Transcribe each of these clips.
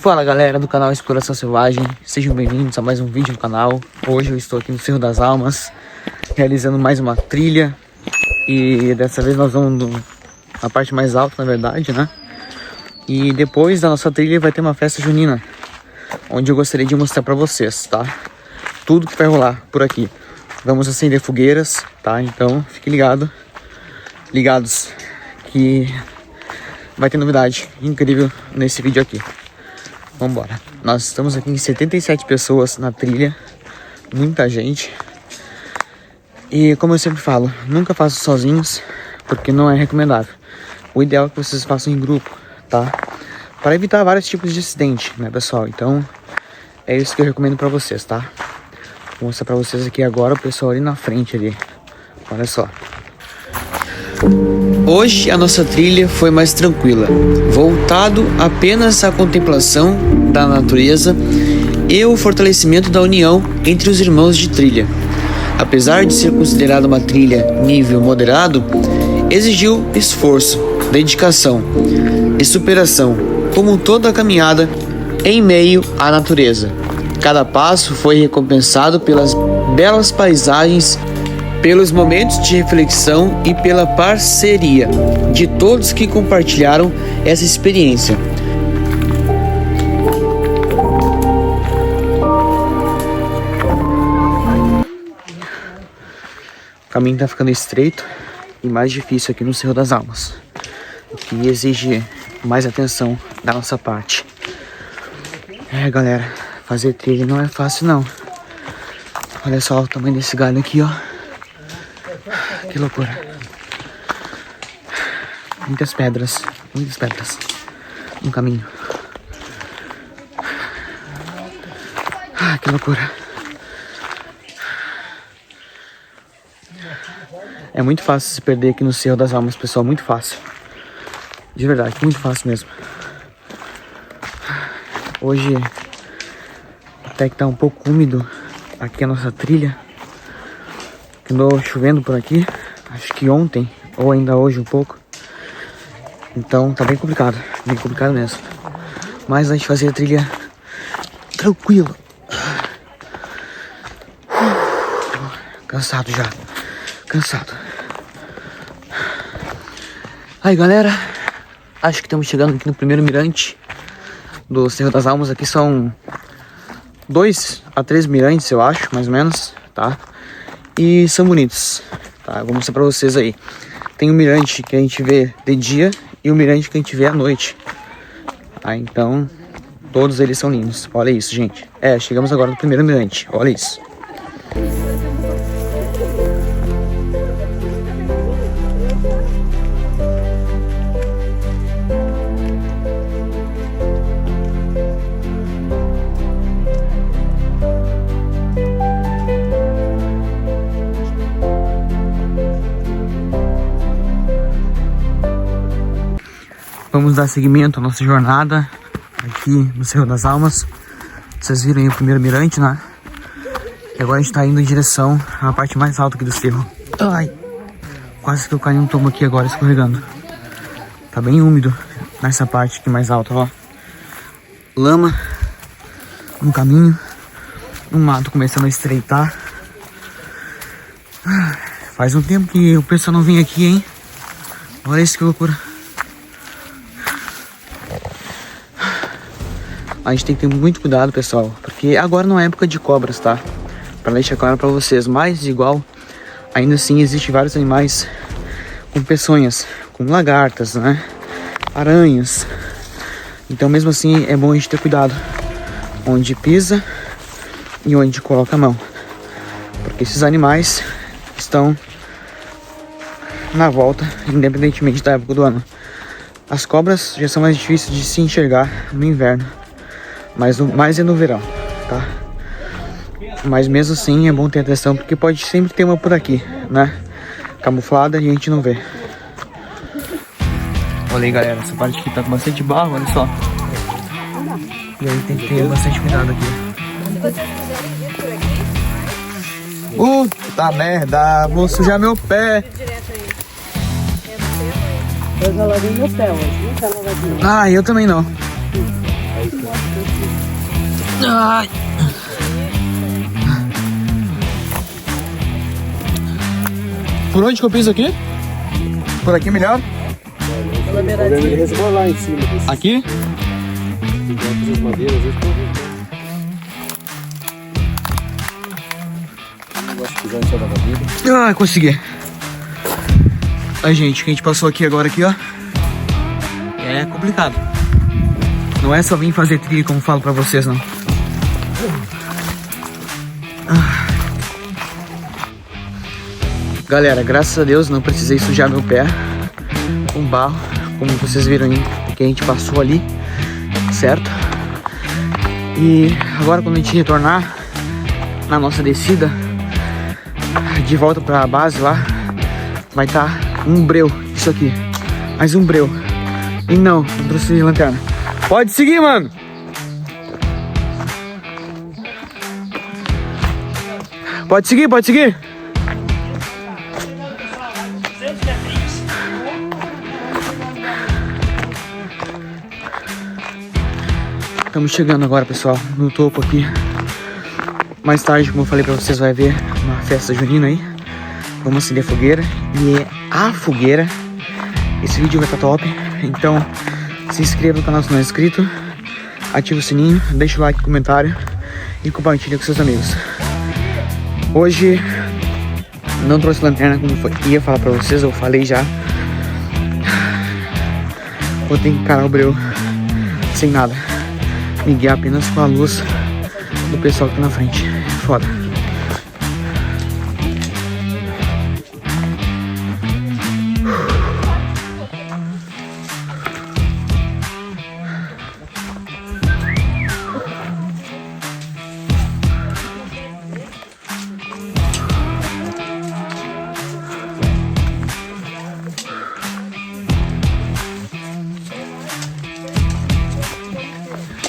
Fala galera do canal Exploração Selvagem, sejam bem-vindos a mais um vídeo no canal. Hoje eu estou aqui no Cerro das Almas, realizando mais uma trilha. E dessa vez nós vamos na parte mais alta, na verdade, né? E depois da nossa trilha vai ter uma festa junina, onde eu gostaria de mostrar pra vocês, tá? Tudo que vai rolar por aqui. Vamos acender fogueiras, tá? Então fiquem ligados que vai ter novidade incrível nesse vídeo aqui. Vambora. Nós estamos aqui em 77 pessoas na trilha. Muita gente. E como eu sempre falo, nunca façam sozinhos, porque não é recomendável. O ideal é que vocês façam em grupo, tá? Para evitar vários tipos de acidente, né, pessoal? Então, é isso que eu recomendo pra vocês, tá? Vou mostrar pra vocês aqui agora o pessoal ali na frente ali. Olha só. Hoje a nossa trilha foi mais tranquila, voltado apenas à contemplação da natureza e o fortalecimento da união entre os irmãos de trilha. Apesar de ser considerada uma trilha nível moderado, exigiu esforço, dedicação e superação, como toda a caminhada em meio à natureza. Cada passo foi recompensado pelas belas paisagens, pelos momentos de reflexão e pela parceria de todos que compartilharam essa experiência. O caminho está ficando estreito e mais difícil aqui no Cerro das Almas, o que exige mais atenção da nossa parte. Galera, fazer trilha não é fácil não. Olha só o tamanho desse galho aqui, ó. Que loucura. Muitas pedras no caminho. Que loucura. É muito fácil se perder aqui no Cerro das Almas, pessoal, muito fácil. De verdade, muito fácil mesmo. Hoje até que tá um pouco úmido aqui a nossa trilha. Andou chovendo por aqui, acho que ontem ou ainda hoje um pouco. Então tá bem complicado mesmo. Mas a gente fazia a trilha tranquilo. Cansado já, cansado. Aí galera, acho que estamos chegando aqui no primeiro mirante do Cerro das Almas. Aqui são 2 a 3 mirantes, eu acho, mais ou menos, tá? E são bonitos, tá? Vou mostrar pra vocês aí. Tem o mirante que a gente vê de dia e o mirante que a gente vê à noite. Então, todos eles são lindos. Olha isso, gente. Chegamos agora no primeiro mirante. Olha isso. Vamos dar seguimento à nossa jornada aqui no Cerro das Almas. Vocês viram aí o primeiro mirante, né? E agora a gente tá indo em direção à parte mais alta aqui do cerro. Ai! Quase que eu caí um tombo aqui agora, escorregando. Tá bem úmido nessa parte aqui mais alta, ó. Lama no caminho. O mato começando a estreitar. Faz um tempo que o pessoal não vem aqui, hein? Olha isso, que loucura. A gente tem que ter muito cuidado, pessoal, porque agora não é época de cobras, tá? Pra deixar claro pra vocês, mas igual, ainda assim existem vários animais com peçonhas, com lagartas, né? Aranhas. Então mesmo assim é bom a gente ter cuidado onde pisa e onde coloca a mão, porque esses animais estão na volta, independentemente da época do ano. As cobras já são mais difíceis de se enxergar no inverno, mas mais é no verão, tá? Mas mesmo assim é bom ter atenção, porque pode sempre ter uma por aqui, né? Camuflada e a gente não vê. Olha aí, galera, essa parte aqui tá com bastante barro, olha só. E aí tem que ter bastante cuidado aqui. Puta merda, vou sujar meu pé. Eu já lavei meu pé hoje, não tá lavadinho. Eu também não. Ai. Por onde que eu piso aqui? Por aqui melhor? Ele resbola lá em cima. Aqui? Essas madeiras, às vezes não gosto de pisar em cima da madeira. Ah, consegui. Ai, gente, que a gente passou aqui agora aqui, ó. É complicado. Não é só vir fazer trilha como falo pra vocês, não. Galera, graças a Deus não precisei sujar meu pé com barro, como vocês viram aí, que a gente passou ali, certo? E agora quando a gente retornar na nossa descida de volta pra base lá, vai estar um breu, isso aqui, mais um breu. E não trouxe lanterna. Pode seguir, mano! Pode seguir, pode seguir! Estamos chegando agora, pessoal, no topo aqui. Mais tarde, como eu falei pra vocês, vai haver uma festa junina aí. Vamos acender a fogueira. E é a fogueira. Esse vídeo vai estar top. Então, se inscreva no canal se não é inscrito. Ativa o sininho, deixa o like, comentário e compartilha com seus amigos. Hoje, não trouxe lanterna, como ia falar pra vocês, eu falei já. Vou ter que encarar o breu sem nada. Me guiar apenas com a luz do pessoal que tá na frente. Foda.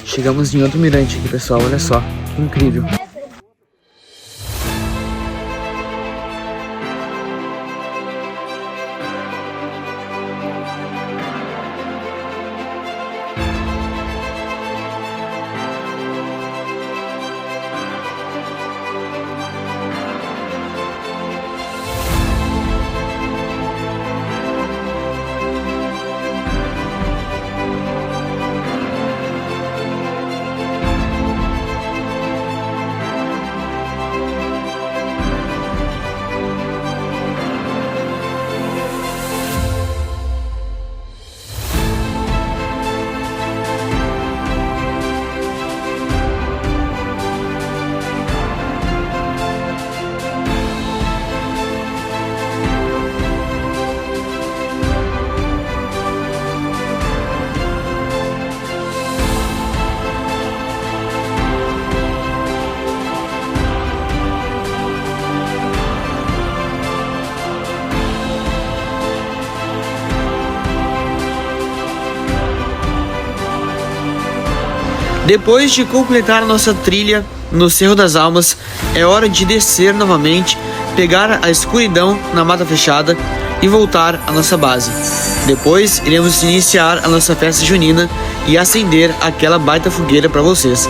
Chegamos em outro mirante aqui, pessoal, olha só, que incrível. Depois de completar a nossa trilha no Cerro das Almas, é hora de descer novamente, pegar a escuridão na mata fechada e voltar à nossa base. Depois iremos iniciar a nossa festa junina e acender aquela baita fogueira para vocês.